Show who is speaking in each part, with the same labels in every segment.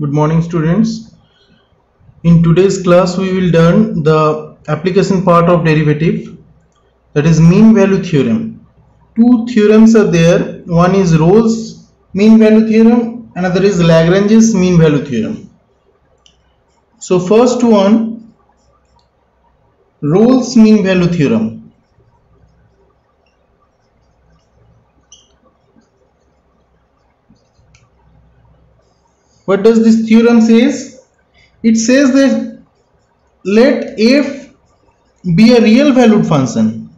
Speaker 1: Good morning, students. In today's class we will learn the application part of derivative, that is mean value theorem. Two theorems are there. One is Rolle's mean value theorem, another is Lagrange's mean value theorem. So first one, Rolle's mean value theorem. What does this theorem says? It says that let f be a real valued function.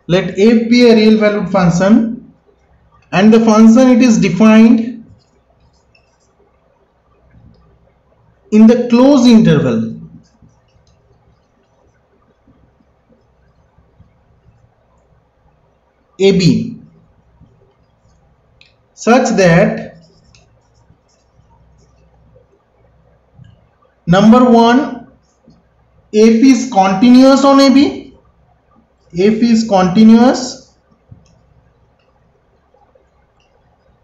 Speaker 1: Let f be a real valued function, and the function it is defined in the closed interval AB, such that number one, f is continuous on AB, f is continuous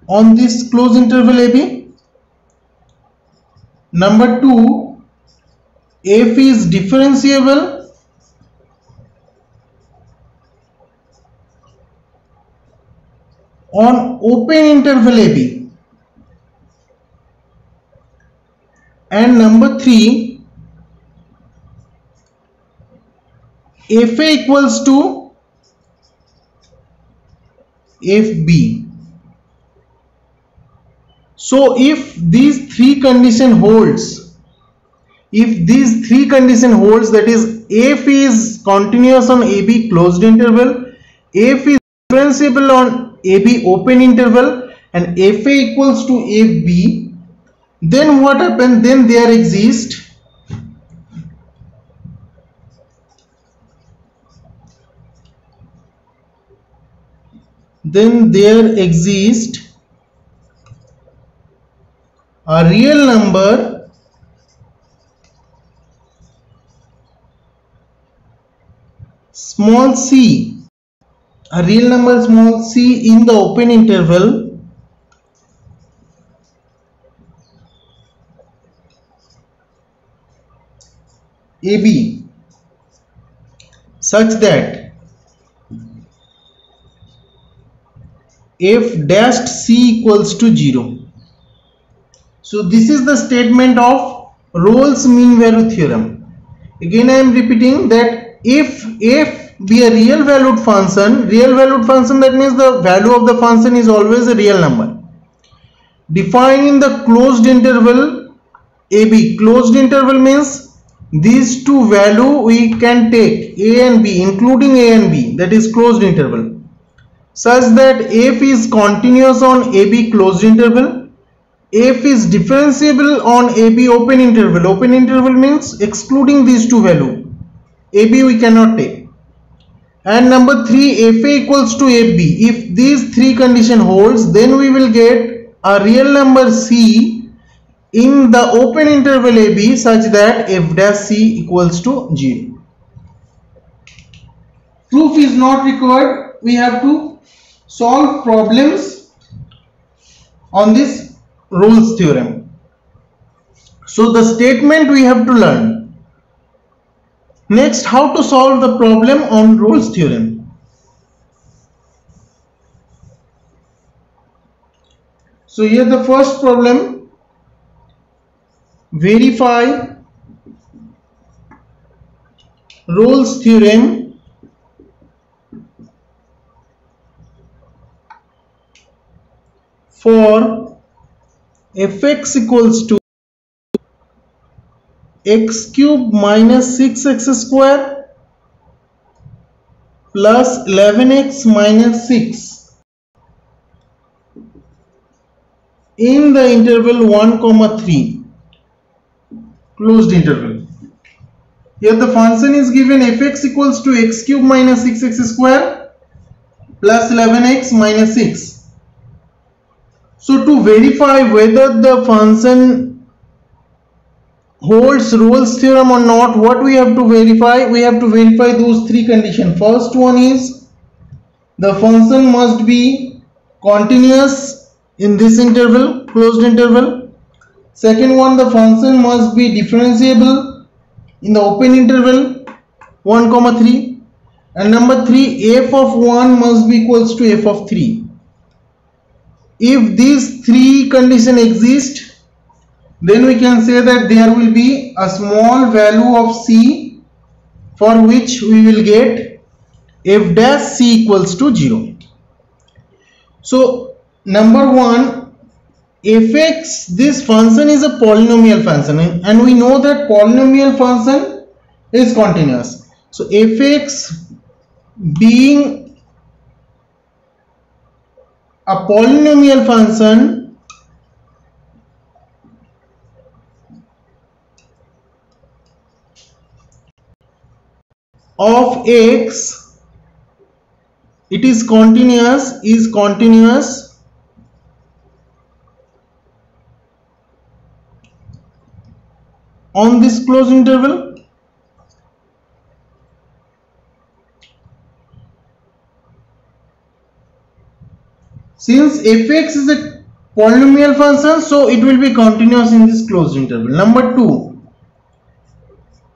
Speaker 1: on this closed interval AB. Number two, f is differentiable on open interval AB. And number three, fa equals to fb. So if these three condition holds, that is f is continuous on AB closed interval, f is differentiable on AB open interval, and fa equals to fb, then what happens? Then there exists a real number small c, a real number small c in the open interval AB, such that f dashed c equals to 0. So this is the statement of Rolle's mean value theorem. Again I am repeating that if f be a real valued function, that means the value of the function is always a real number, defined in the closed interval AB. Closed interval means these two value we can take a and b, including a and b, that is closed interval, such that f is continuous on AB closed interval, f is differentiable on AB open interval. Open interval means excluding these two value, AB we cannot take. And number three, fa equals to fb. If these three condition holds, then we will get a real number c in the open interval AB, such that f dash c equals to 0. Proof is not required. We have to solve problems on this Rolle's theorem. So the statement we have to learn. Next, how to solve the problem on Rolle's theorem. So here the first problem, verify Rolle's theorem for fx equals to x cube minus 6x square plus 11x minus 6 in the interval 1, 3, closed interval. Here the function is given fx equals to x cube minus 6x square plus 11x minus 6. So to verify whether the function holds Rolle's theorem or not, what we have to verify? We have to verify those three conditions. First one is the function must be continuous in this interval, closed interval. Second one, the function must be differentiable in the open interval 1, 3. And number 3, f of 1 must be equals to f of 3. If these three conditions exist, then we can say that there will be a small value of c for which we will get f dash c equals to 0. So number 1, fx, this function is a polynomial function, and we know that polynomial function is continuous. So fx being a polynomial function, of x, it is continuous on this closed interval. Since fx is a polynomial function, so it will be continuous in this closed interval. Number 2,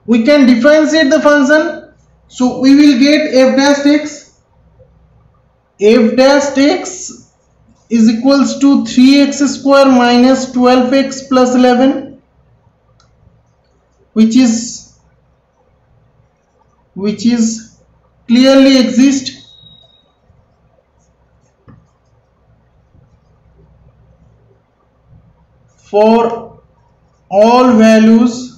Speaker 1: we can differentiate the function, so we will get f dash x. F dash x is equals to 3x square minus 12x plus 11, which is clearly exist for all values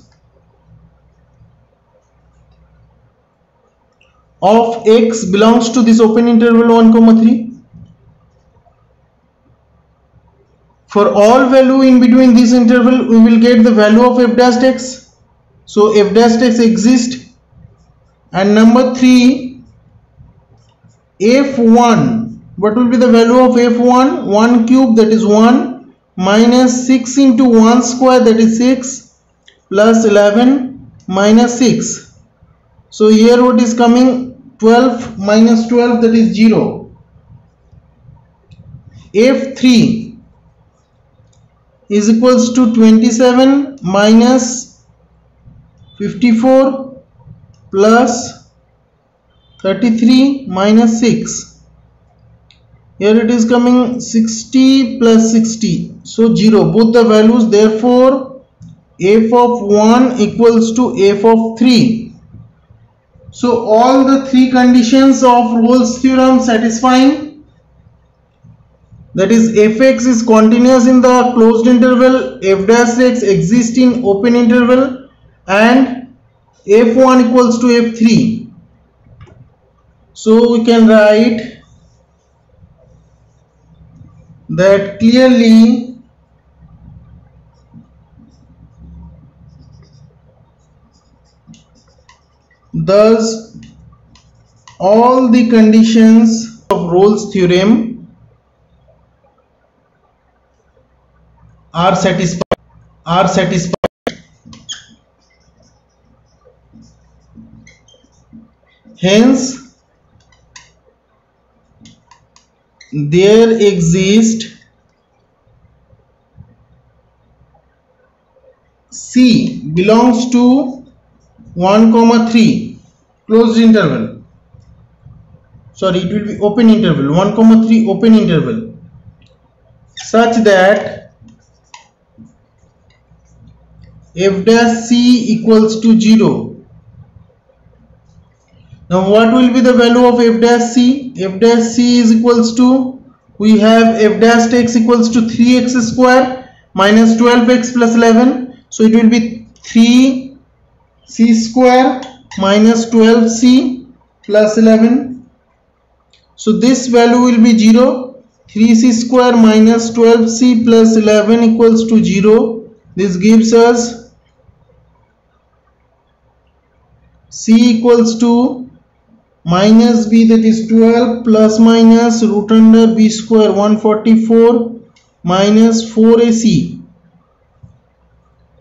Speaker 1: of x belongs to this open interval 1, 3. For all value in between this interval, we will get the value of f dash x. So f dash x exists. And number 3, f1, what will be the value of f1? 1 cube, that is 1, minus 6 into 1 square, that is 6, plus 11 minus 6. So here what is coming? 12 minus 12, that is 0. f3 is equals to 27 minus 54 plus 33 minus 6. Here it is coming 60 plus 60, so 0, both the values. Therefore f of 1 equals to f of 3. So all the three conditions of Rolle's theorem satisfying, that is fx is continuous in the closed interval, f dash x exists in open interval, and f1 equals to f3. So we can write that clearly thus all the conditions of Rolle's theorem are satisfied. Hence there exist C belongs to 1, 3 closed interval. Sorry, it will be open interval 1, 3 open interval, such that f dash c equals to 0. Now what will be the value of f dash c? F dash c is equals to, we have f dash x equals to 3x square minus 12x plus 11. So it will be 3c square minus 12c plus 11. So this value will be 0. 3c square minus 12c plus 11 equals to 0. This gives us c equals to minus b, that is 12, plus minus root under b square 144 minus 4ac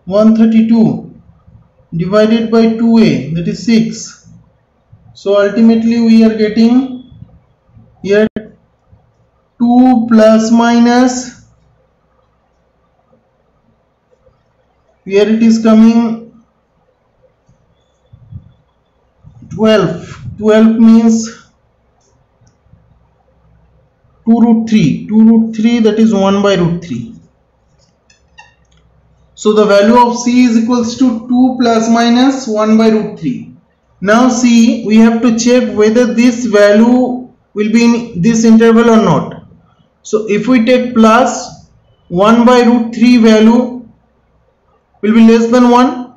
Speaker 1: 132 divided by 2a, that is 6. So ultimately we are getting here plus minus, here it is coming 12. 12 means 2 root 3. 2 root 3, that is 1 by root 3. So the value of c is equals to 2 plus minus 1 by root 3. Now see, we have to check whether this value will be in this interval or not. So if we take plus, 1 by root 3 value will be less than 1.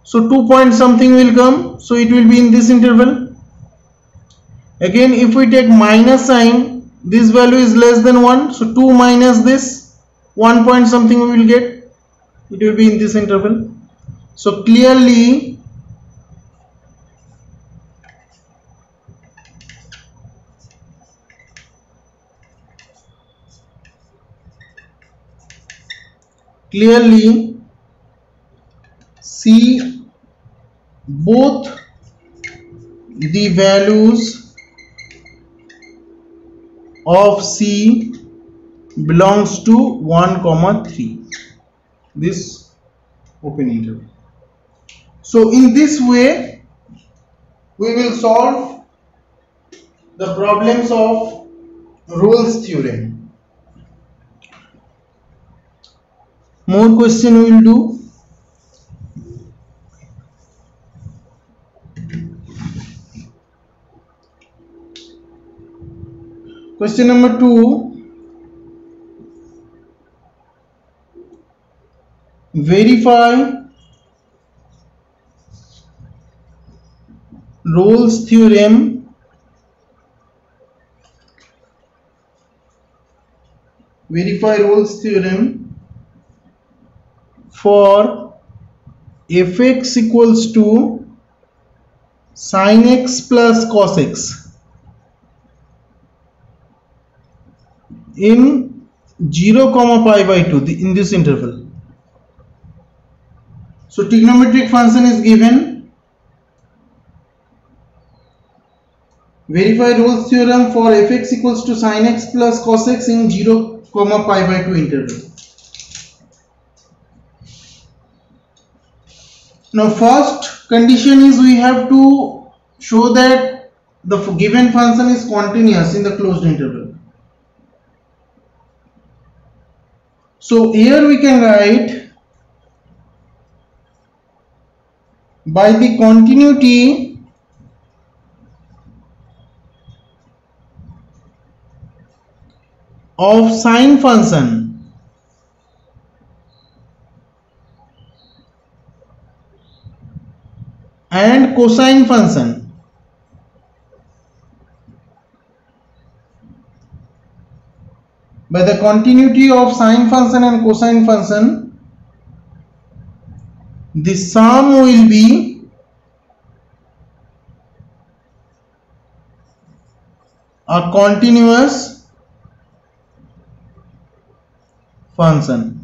Speaker 1: So 2 point something will come. So it will be in this interval. Again, if we take minus sign, this value is less than 1. So 2 minus this, 1 point something we will get. It will be in this interval. So clearly, see both the values of c belongs to 1, 3, this open interval. So in this way we will solve the problems of Rolle's theorem. More question we will do. Question number 2. Verify Rolle's theorem for fx equals to sin x plus cos x in 0, pi by 2 in this interval. So trigonometric function is given. Verify Rolle's theorem for fx equals to sin x plus cos x in 0, pi by 2 interval. Now first condition is we have to show that the given function is continuous in the closed interval. So here we can write, by the continuity of sine function and cosine function, by the continuity of sine function and cosine function, the sum will be a continuous function.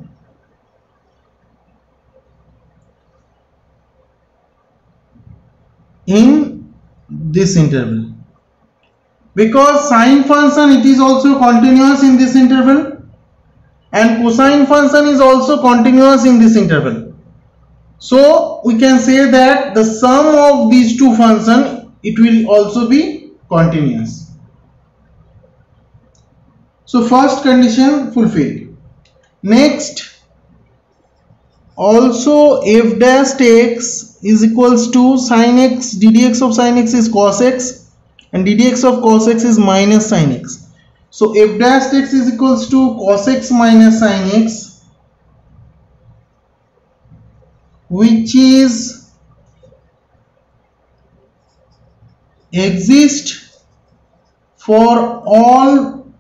Speaker 1: In this interval, because sine function it is also continuous in this interval and cosine function is also continuous in this interval. So we can say that the sum of these two functions, it will also be continuous. So first condition fulfilled. Next, also f dash x is equals to sin x, ddx of sin x is cos x and ddx of cos x is minus sin x. So f dash x is equals to cos x minus sin x, which is exist for all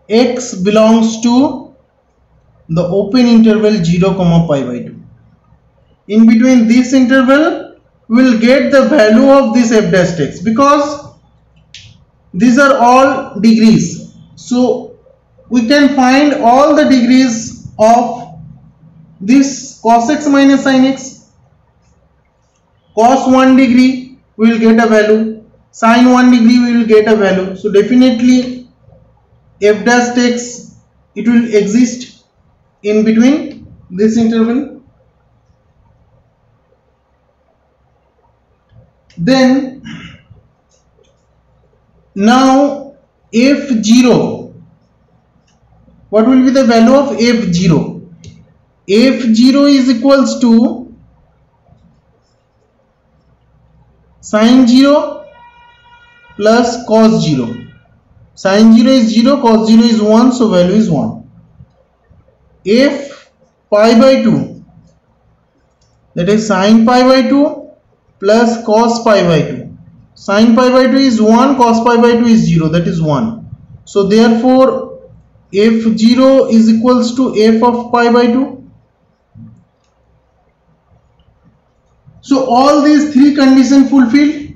Speaker 1: x belongs to the open interval 0, pi by 2. In between this interval we will get the value of this f dash x, because these are all degrees. So we can find all the degrees of this cos x minus sin x. Cos 1 degree we will get a value, sin 1 degree we will get a value. So definitely f dash takes, it will exist in between this interval. Then now f0, what will be the value of f0? f0 is equals to sine 0 plus cos 0. Sine 0 is 0, cos 0 is 1, so value is 1. F pi by 2, that is sine pi by 2 plus cos pi by 2. Sine pi by 2 is 1, cos pi by 2 is 0, that is 1. So therefore f0 is equals to f of pi by 2. So all these three conditions fulfilled.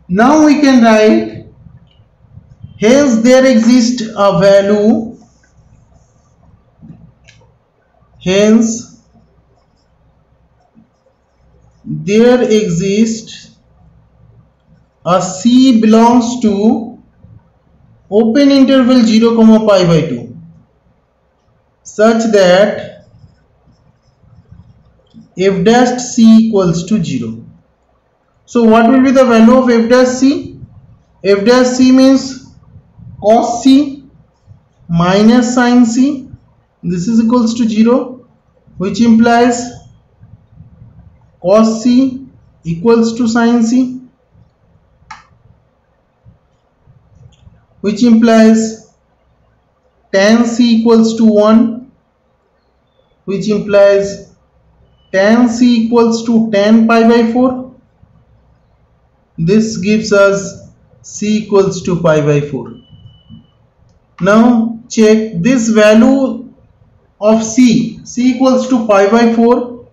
Speaker 1: Now we can write, hence there exists a value, hence there exists a C belongs to open interval 0 comma pi by 2 such that f dash c equals to 0. So what will be the value of f dash c? F dash c means cos c minus sin c, this is equals to 0, which implies cos c equals to sin c, which implies tan c equals to 1, which implies tan c equals to tan pi by 4. This gives us c equals to pi by 4. Now check this value of c equals to pi by 4.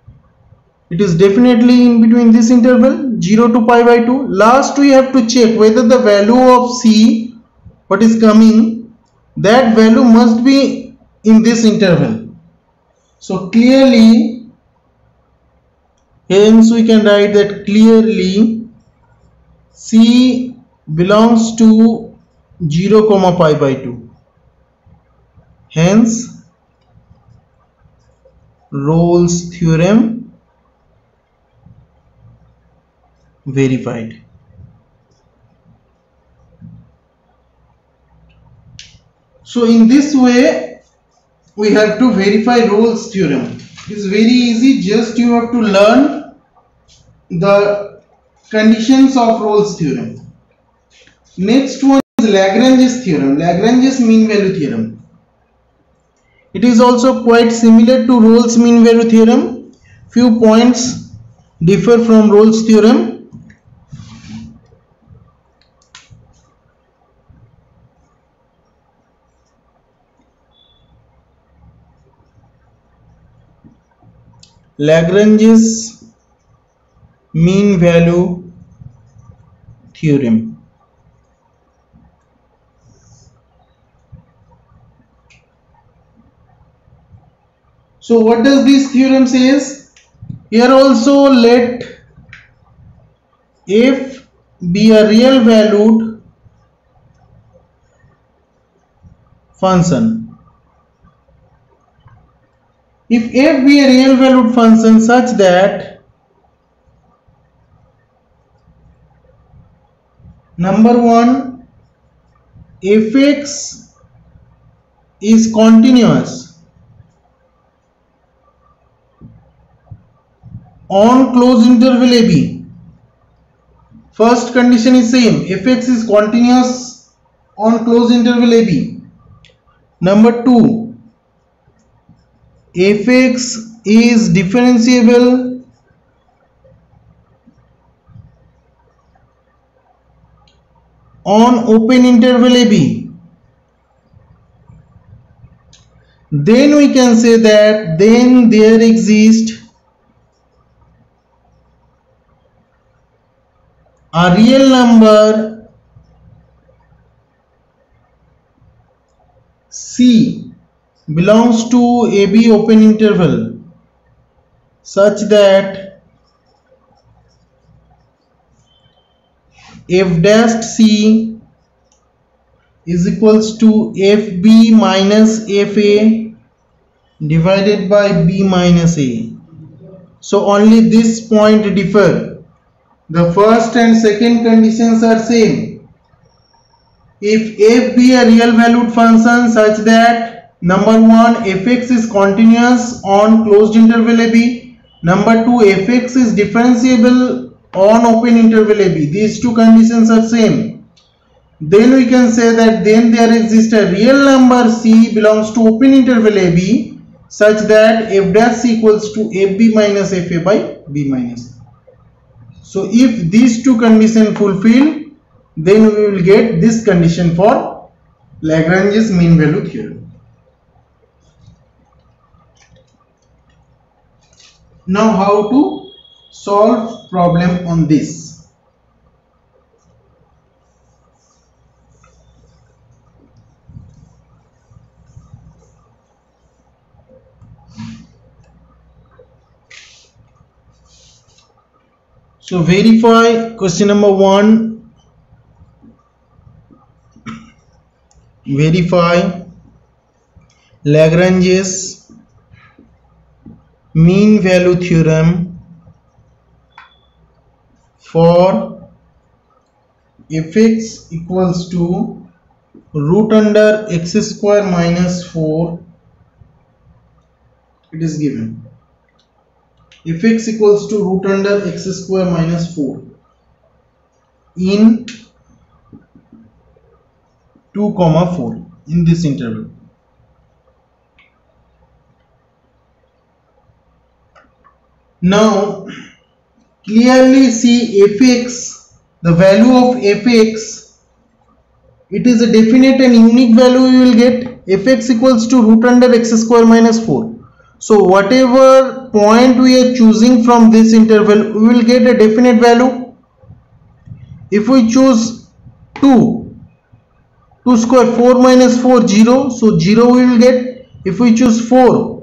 Speaker 1: It is definitely in between this interval 0 to pi by 2. Last we have to check whether the value of c, what is coming, that value must be in this interval. So clearly, hence we can write that clearly c belongs to 0 comma pi by 2. Hence Rolle's theorem verified. So in this way we have to verify Rolle's theorem. It is very easy, just you have to learn the conditions of Rolle's theorem. Next one is Lagrange's theorem, Lagrange's mean value theorem. It is also quite similar to Rolle's mean value theorem. Few points differ from Rolle's theorem. Lagrange's mean value theorem. So what does this theorem says? Here also let f be a real valued function. If f be a real valued function such that number 1, fx is continuous on closed interval ab. First condition is same, fx is continuous on closed interval ab. Number 2, fx is differentiable on open interval ab. Then we can say that then there exists a real number c belongs to AB open interval such that f dash c is equals to FB minus FA divided by B minus A. So only this point differ. The first and second conditions are same. If f be a real valued function such that number 1 fx is continuous on closed interval ab, number 2 fx is differentiable on open interval ab, these two conditions are same, then we can say that then there exists a real number c belongs to open interval ab such that f dash c equals to fb minus fa by b minus a. So if these two conditions fulfill, then we will get this condition for Lagrange's mean value theorem. Now how to solve problem on this? So verify question number 1. Verify Lagrange's mean value theorem for fx equals to root under x square minus 4. It is given fx equals to root under x square minus 4 in 2, 4 in this interval. Now clearly see fx, the value of fx, it is a definite and unique value we will get. Fx equals to root under x square minus 4. So whatever point we are choosing from this interval, we will get a definite value. If we choose 2 square 4 minus 4 0, so 0 we will get. If we choose 4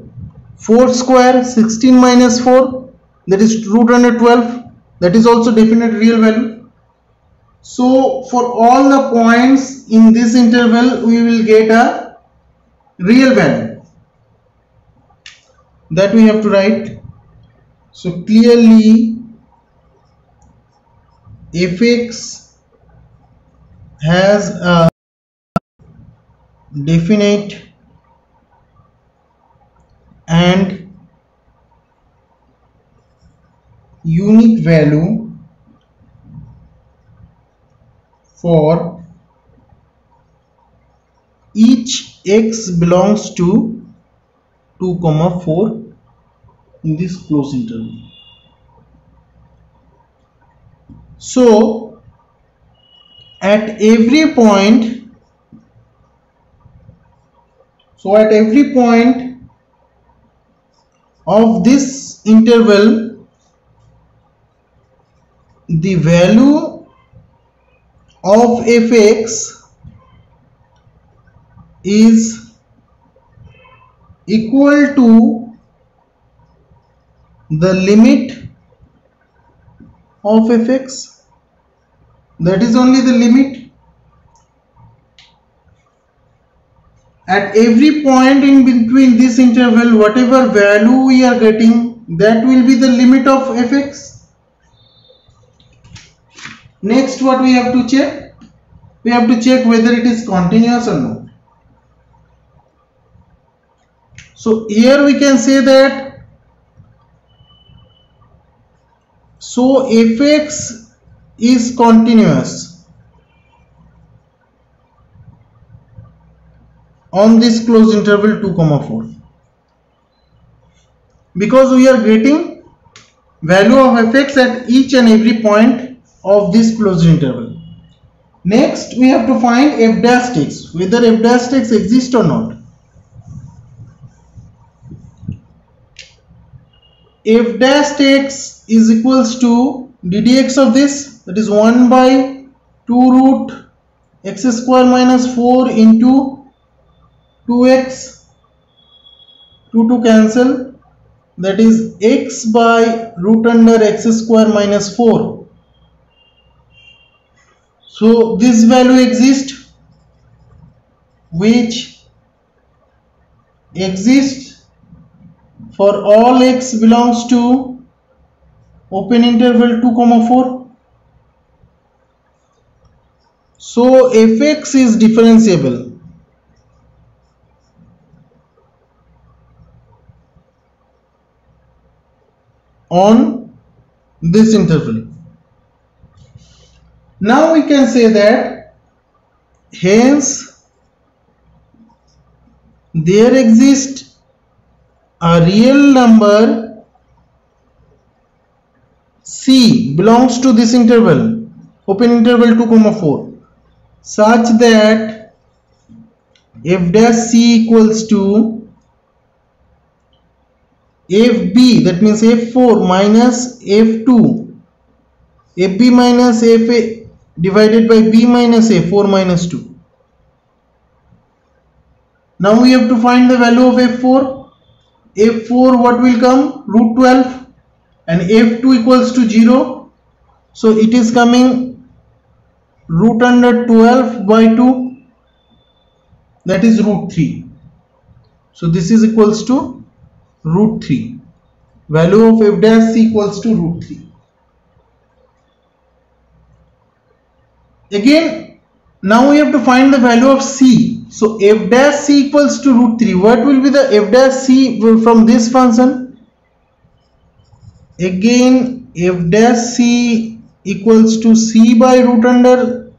Speaker 1: square 16 minus 4, that is root under 12, that is also definite real value. So for all the points in this interval we will get a real value, that we have to write. So clearly fx has a definite and unique value for each x belongs to 2, 4 in this closed interval. So at every point, of this interval, the value of fx is equal to the limit of fx, that is only the limit. At every point in between this interval, whatever value we are getting, that will be the limit of fx. Next, what we have to check? We have to check whether it is continuous or not. So here we can say that, so fx is continuous on this closed interval 2, 4, because we are getting value of fx at each and every point of this closed interval. Next, we have to find f dash x, whether f dash x exists or not. F dash x is equals to ddx of this, that is 1 by 2 root x square minus 4 into 2x, 2 cancel, that is x by root under x square minus 4. So this value exists. which exists for all x belongs to open interval 2 comma 4. So fx is differentiable on this interval. Now we can say that hence there exists a real number c belongs to this interval open interval 2 comma 4 such that f dash c equals to fb, that means f4 minus f2, fb minus fa divided by b minus a, 4 minus 2. Now we have to find the value of f4. f4 what will come? Root 12, and f2 equals to 0, so it is coming root under 12 by 2, that is root 3. So this is equals to root 3. Value of f dash c equals to root 3. Again, now we have to find the value of c. So f dash c equals to root 3. What will be the f dash c from this function? Again, f dash c equals to c by root under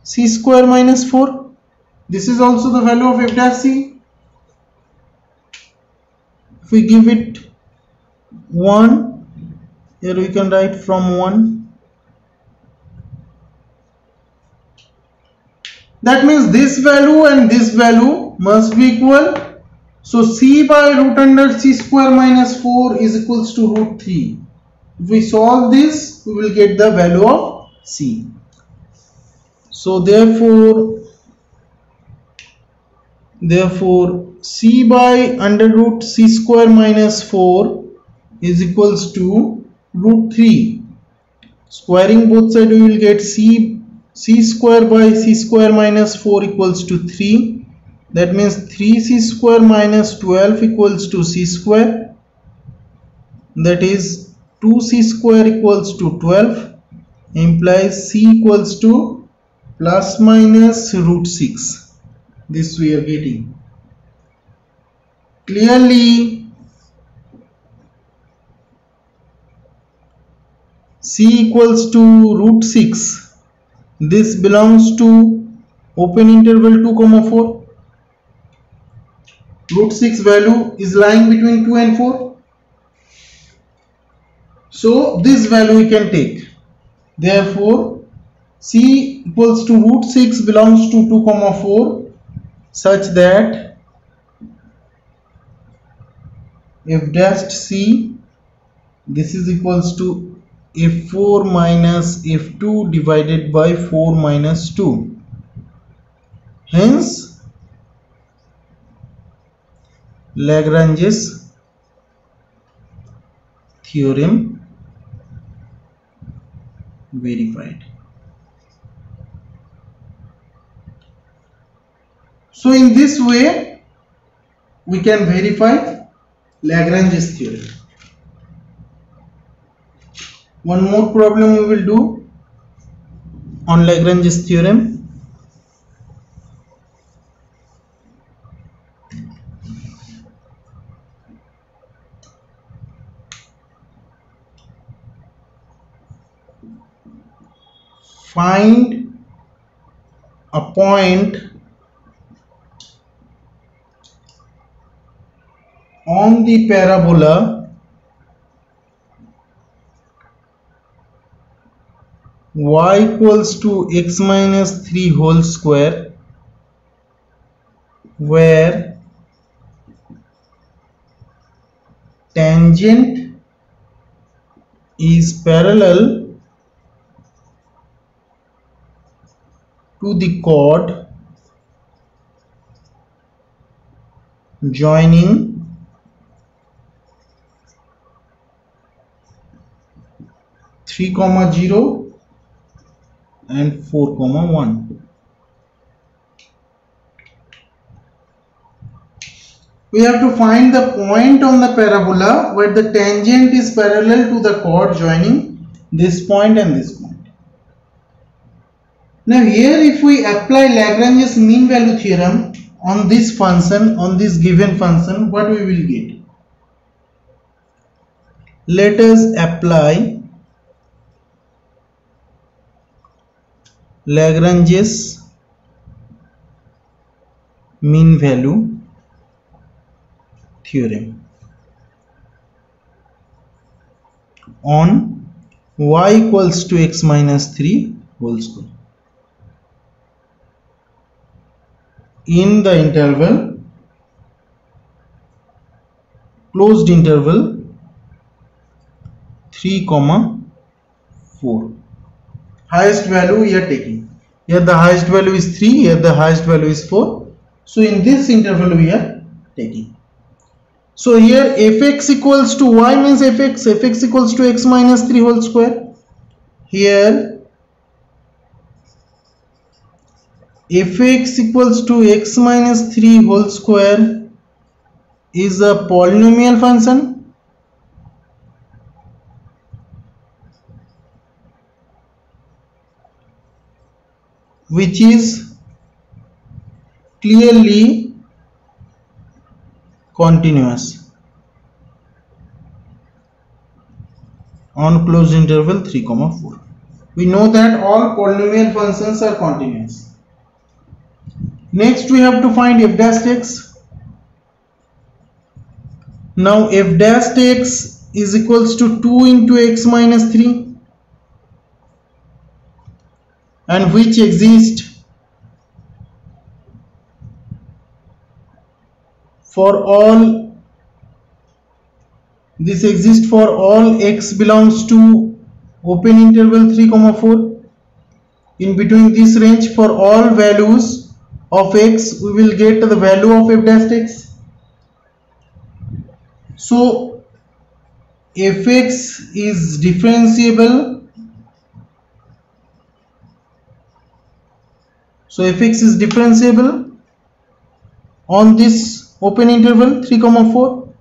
Speaker 1: c square minus 4. This is also the value of f dash c. If we give it 1, here we can write from 1. That means this value and this value must be equal. So c by root under c square minus 4 is equals to root 3. If we solve this, we will get the value of c. So therefore c by under root c square minus 4 is equals to root 3. Squaring both sides, we will get c square by c square minus 4 equals to 3. That means 3c square minus 12 equals to c square. That is 2c square equals to 12, implies c equals to plus minus root 6. This we are getting. Clearly c equals to root 6. This belongs to open interval 2 comma 4. Root 6 value is lying between 2 and 4. So this value we can take. Therefore c equals to root 6 belongs to 2 comma 4 such that f dash c, this is equals to f4 minus f2 divided by 4 minus 2. Hence Lagrange's theorem verified. So in this way we can verify Lagrange's theorem. One more problem we will do on Lagrange's theorem. Find a point on the parabola y equals to x minus 3 whole square where tangent is parallel to the chord joining (3, 0) and 4, 1. we have to find the point on the parabola where the tangent is parallel to the chord joining this point and this point. Now here if we apply Lagrange's mean value theorem on this function, on this given function, what we will get? Let us apply Lagrange's mean value theorem on y equals to x minus 3 whole square in the interval, closed interval 3, 4. Highest value we are taking. Here the highest value is 3, here the highest value is 4. So in this interval we are taking. So here fx equals to y means fx equals to x minus 3 whole square. Here fx equals to x minus 3 whole square is a polynomial function which is clearly continuous on closed interval 3, 4. We know that all polynomial functions are continuous. Next we have to find f dash x. Now f dash x is equals to 2 into x minus 3 and which exist for all, this exists for all x belongs to open interval 3, 4. In between this range, for all values of x we will get the value of f dash x. So fx is differentiable. So fx is differentiable on this open interval 3, 4.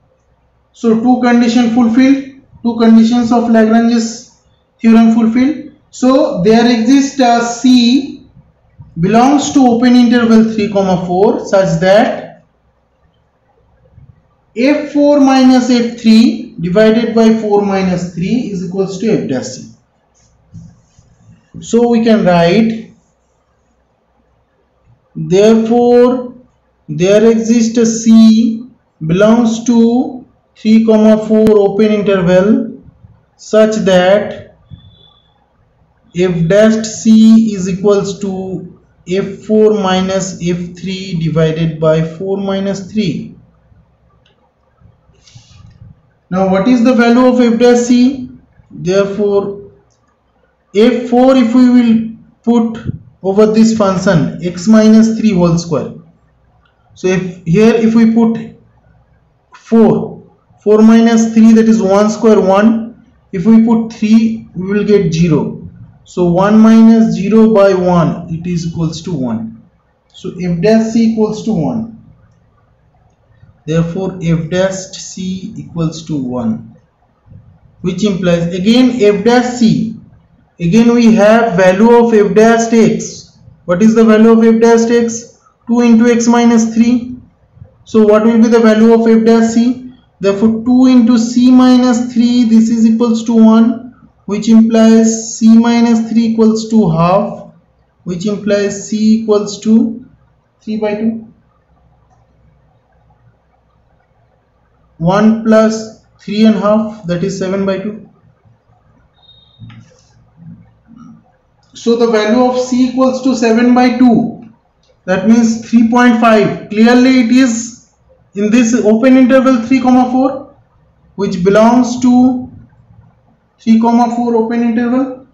Speaker 1: So two conditions fulfilled, two conditions of Lagrange's theorem fulfilled. So there exists a C belongs to open interval 3, 4 such that f4 minus f3 divided by 4 minus 3 is equals to f dash c. So we can write, therefore there exists a C belongs to 3, 4 open interval such that f dash c is equals to f4 minus f3 divided by 4 minus 3. Now what is the value of f dash c? Therefore f4, if we will put over this function x minus 3 whole square. So if we put 4 minus 3, that is 1 square 1. If we put 3 we will get 0. So 1 minus 0 by 1, it is equals to 1. So f dash c equals to 1. Therefore f dash c equals to 1, which implies again f dash c. Again we have value of f dash x. What is the value of f dash x? 2 into x minus 3. So what will be the value of f dash c? Therefore 2 into c minus 3, this is equals to 1, which implies c minus 3 equals to half, which implies c equals to 3 by 2. 1 plus 3 and half, that is 7 by 2. So the value of c equals to 7 by 2. That means 3.5. Clearly it is in this open interval 3, 4, which belongs to 3, 4 open interval.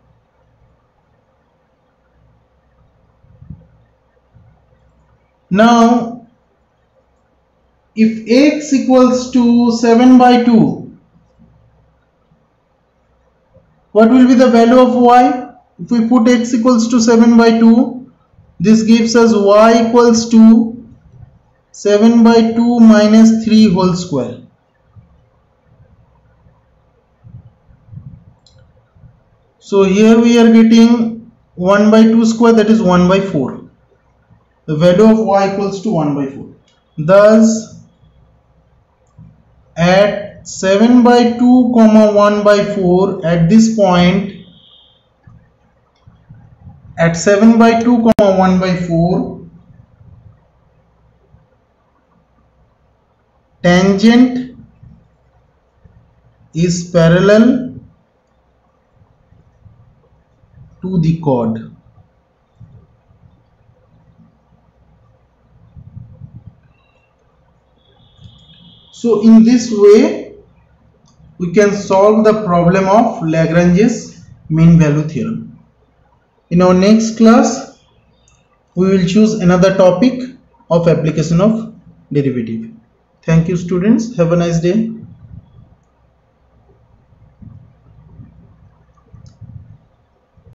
Speaker 1: Now if x equals to 7 by 2, what will be the value of y? If we put x equals to 7 by 2, this gives us y equals to 7 by 2 minus 3 whole square. So here we are getting 1 by 2 square, that is 1 by 4. The value of y equals to 1 by 4. Thus at 7 by 2 comma 1 by 4, at this point, at 7 by 2 comma 1 by 4, tangent is parallel to the chord. So in this way we can solve the problem of Lagrange's mean value theorem. In our next class we will choose another topic of application of derivative. Thank you students. Have a nice day.